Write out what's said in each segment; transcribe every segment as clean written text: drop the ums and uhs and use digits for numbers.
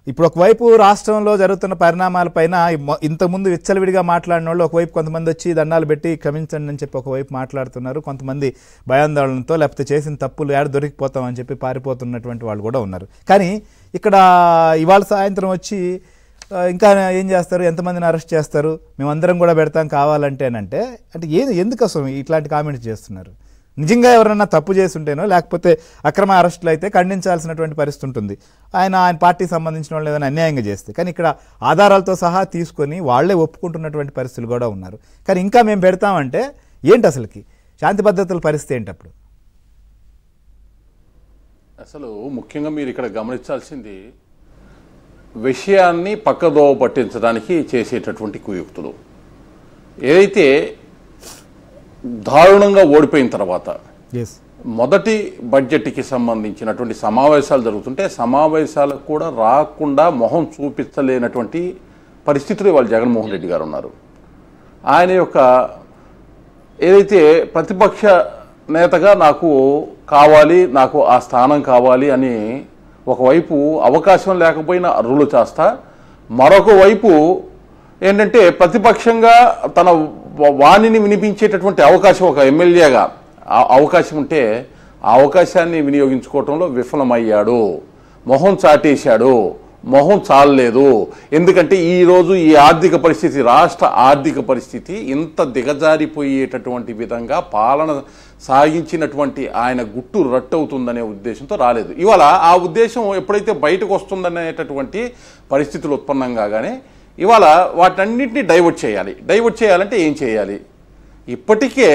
ఇప్పుడు ఒకవైపు రాష్ట్రంలో జరుగుతున్న పరిణామాలపైన ఇంతకుముందు విచ్చలవిడిగా మాట్లాడిన వాళ్ళు ఒకవైపు కొంతమంది వచ్చి దండాలు పెట్టి క్షమించండి అని చెప్పి ఒకవైపు మాట్లాడుతున్నారు. కొంతమంది భయాందోళనతో లేకపోతే చేసిన తప్పులు ఏడ దొరికిపోతామని చెప్పి పారిపోతున్నటువంటి వాళ్ళు కూడా ఉన్నారు. కానీ ఇక్కడ ఇవాళ సాయంత్రం వచ్చి ఇంకా ఏం చేస్తారు, ఎంతమందిని అరెస్ట్ చేస్తారు, మేమందరం కూడా పెడతాం కావాలంటే అంటే ఎందుకు అసలు ఇట్లాంటి కామెంట్స్ చేస్తున్నారు? నిజంగా ఎవరన్నా తప్పు చేస్తుంటేనో లేకపోతే అక్రమ అరెస్టులు అయితే ఖండించాల్సినటువంటి పరిస్థితి ఉంటుంది. ఆయన పార్టీకి సంబంధించిన వాళ్ళు ఏదైనా అన్యాయంగా చేస్తే. కానీ ఇక్కడ ఆధారాలతో సహా తీసుకొని వాళ్లే ఒప్పుకుంటున్నటువంటి పరిస్థితులు కూడా ఉన్నారు. కానీ ఇంకా మేము పెడతామంటే ఏంటి అసలుకి శాంతి భద్రతల పరిస్థితి ఏంటి? అప్పుడు అసలు ముఖ్యంగా మీరు ఇక్కడ గమనించాల్సింది విషయాన్ని పక్కదోవ పట్టించడానికి చేసేటటువంటి కుయుక్తులు. ఏదైతే దారుణంగా ఓడిపోయిన తర్వాత మొదటి బడ్జెట్కి సంబంధించినటువంటి సమావేశాలు జరుగుతుంటే సమావేశాలకు కూడా రాకుండా మొహం చూపించలేనటువంటి పరిస్థితులు ఇవాళ జగన్మోహన్ రెడ్డి గారు ఉన్నారు. ఆయన యొక్క ఏదైతే ప్రతిపక్ష నేతగా నాకు కావాలి, నాకు ఆ స్థానం కావాలి అని ఒకవైపు అవకాశం లేకపోయినా అర్రులు చేస్తా, మరొక వైపు ఏంటంటే ప్రతిపక్షంగా తన వాణిని వినిపించేటటువంటి అవకాశం ఒక ఎమ్మెల్యేగా అవకాశం ఉంటే ఆ అవకాశాన్ని వినియోగించుకోవటంలో విఫలమయ్యాడు. మొహం చాటేశాడు, మొహం చాలలేదు. ఎందుకంటే ఈరోజు ఈ ఆర్థిక పరిస్థితి, రాష్ట్ర ఆర్థిక పరిస్థితి ఇంత దిగజారిపోయేటటువంటి విధంగా పాలన సాగించినటువంటి ఆయన గుట్టు రట్టవుతుందనే ఉద్దేశంతో రాలేదు. ఇవాళ ఆ ఉద్దేశం ఎప్పుడైతే బయటకు వస్తుందనేటటువంటి పరిస్థితులు ఉత్పన్నం కాగానే ఇవాళ వాటన్నింటినీ డైవర్ట్ చేయాలి. డైవర్ట్ చేయాలంటే ఏం చేయాలి? ఇప్పటికే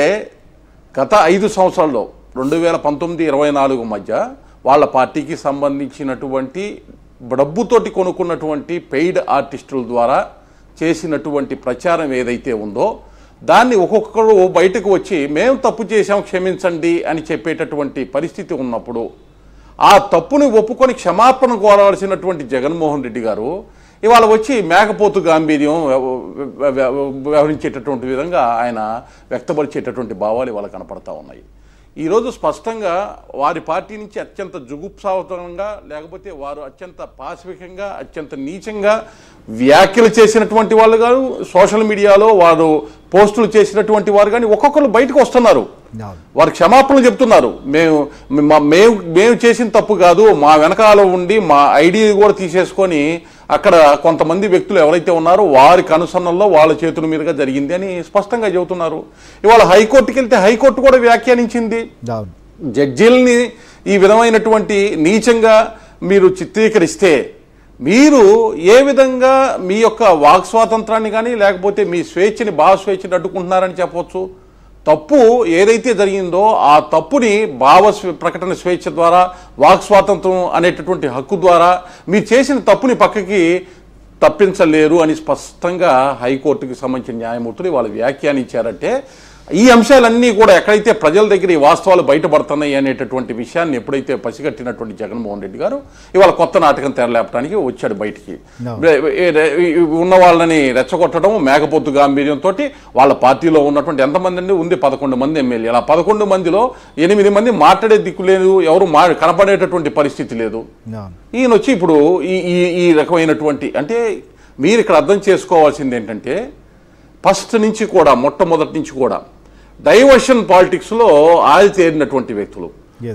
గత 5 సంవత్సరాల్లో 2019-24 మధ్య వాళ్ళ పార్టీకి సంబంధించినటువంటి డబ్బుతోటి కొనుక్కున్నటువంటి పెయిడ్ ఆర్టిస్టుల ద్వారా చేసినటువంటి ప్రచారం ఏదైతే ఉందో దాన్ని ఒక్కొక్కరు బయటకు వచ్చి మేము తప్పు చేసాం క్షమించండి అని చెప్పేటటువంటి పరిస్థితి ఉన్నప్పుడు ఆ తప్పుని ఒప్పుకొని క్షమాపణ కోరవలసినటువంటి జగన్మోహన్ రెడ్డి గారు ఇవాళ వచ్చి మేకపోతు గాంభీర్యం వ్యవహరించేటటువంటి విధంగా ఆయన వ్యక్తపరిచేటటువంటి భావాలు ఇవాళ కనపడతా ఉన్నాయి. ఈరోజు స్పష్టంగా వారి పార్టీ నుంచి అత్యంత జుగుప్సావతంగా లేకపోతే వారు అత్యంత పాశవికంగా అత్యంత నీచంగా వ్యాఖ్యలు చేసినటువంటి వాళ్ళు కాదు, సోషల్ మీడియాలో వారు పోస్టులు చేసినటువంటి వారు కానీ ఒక్కొక్కరు బయటకు వస్తున్నారు. వారు క్షమాపణలు చెప్తున్నారు. మేము చేసిన తప్పు కాదు, మా వెనకాల ఉండి మా ఐడి కూడా తీసేసుకొని అక్కడ కొంతమంది వ్యక్తులు ఎవరైతే ఉన్నారో వారి కనుసన్నల్లో వాళ్ళ చేతుల మీదుగా జరిగింది అని స్పష్టంగా చెబుతున్నారు. ఇవాళ హైకోర్టుకి వెళ్తే హైకోర్టు కూడా వ్యాఖ్యానించింది. జడ్జీలని ఈ విధమైనటువంటి నీచంగా మీరు చిత్రీకరిస్తే మీరు ఏ విధంగా మీ యొక్క వాక్ స్వాతంత్రాన్ని కానీ లేకపోతే మీ స్వేచ్ఛని భావ స్వేచ్ఛని అడ్డుకుంటున్నారని చెప్పవచ్చు. తప్పు ఏదైతే జరిగిందో ఆ తప్పుని భావ ప్రకటన స్వేచ్ఛ ద్వారా వాక్ స్వాతంత్రం అనేటటువంటి హక్కు ద్వారా మీరు చేసిన తప్పుని పక్కకి తప్పించలేరు అని స్పష్టంగా హైకోర్టుకి సంబంధించిన న్యాయమూర్తులు వాళ్ళు వ్యాఖ్యానించారంటే ఈ అంశాలన్నీ కూడా ఎక్కడైతే ప్రజల దగ్గర ఈ వాస్తవాలు బయటపడుతున్నాయి అనేటటువంటి విషయాన్ని ఎప్పుడైతే పసిగట్టినటువంటి జగన్మోహన్ రెడ్డి గారు ఇవాళ కొత్త నాటకం తెరలేపడానికి వచ్చాడు బయటికి. ఉన్న వాళ్ళని రెచ్చగొట్టడం మేకపోతు గాంభీర్యంతో వాళ్ళ పార్టీలో ఉన్నటువంటి ఎంతమంది ఉంది 11 మంది ఎమ్మెల్యేలు. ఆ 11 మందిలో 8 మంది మాట్లాడే దిక్కు లేదు, ఎవరు కనపడేటటువంటి పరిస్థితి లేదు. ఈయన వచ్చి ఇప్పుడు ఈ రకమైనటువంటి అంటే మీరు ఇక్కడ అర్థం చేసుకోవాల్సింది ఏంటంటే ఫస్ట్ నుంచి కూడా మొట్టమొదటి నుంచి కూడా డైవర్షన్ పాలిటిక్స్లో ఆరితేరినటువంటి వ్యక్తులు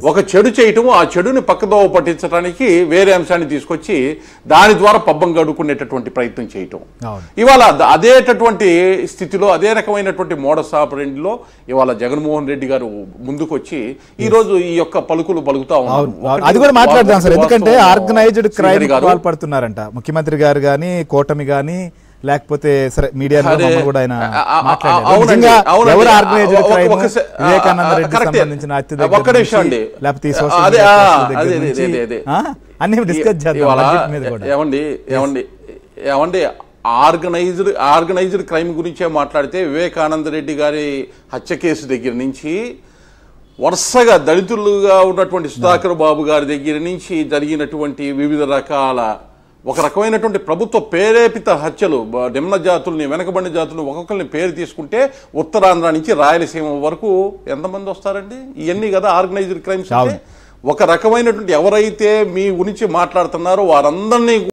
ఒక చెడు చేయటం, ఆ చెడుని పక్కదోవ పట్టించడానికి వేరే అంశాన్ని తీసుకొచ్చి దాని ద్వారా పబ్బం గడుకునేటటువంటి ప్రయత్నం చేయటం. ఇవాళ అదేటటువంటి స్థితిలో అదే రకమైనటువంటి మోడస్ ఆపరెండిలో ఇవాళ జగన్మోహన్ రెడ్డి గారు ముందుకు వచ్చి ఈ రోజు ఈ యొక్క పలుకులు పలుకుతా ఉన్నారు. అది కూడా మాట్లాడదాం సార్, ఎందుకంటే ఆర్గనైజ్డ్ క్రైమ్ పాల్పడుతున్నారంట ముఖ్యమంత్రి గారు కానీ కూటమి కానీ లేకపోతే సరే మీడియా కూడా ఆయన అన్ని డిస్కస్ చేద్దాం. ఏమండి ఆర్గనైజ్డ్ క్రైమ్ గురించే మాట్లాడితే వివేకానంద రెడ్డి గారి హత్య కేసు దగ్గర నుంచి వరుసగా దళితులుగా ఉన్నటువంటి సుధాకర్ బాబు గారి దగ్గర నుంచి జరిగినటువంటి వివిధ రకాల ఒక రకమైనటువంటి ప్రభుత్వ ప్రేరేపిత హత్యలు, నిమ్న జాతుల్ని వెనకబడిన జాతులను ఒక్కొక్కరిని పేరు తీసుకుంటే ఉత్తరాంధ్ర నుంచి రాయలసీమ వరకు ఎంతమంది వస్తారండి? ఇవన్నీ కదా ఆర్గనైజ్డ్ క్రైమ్స్. ఒక రకమైనటువంటి ఎవరైతే మీ గురించి మాట్లాడుతున్నారో వారందరినీ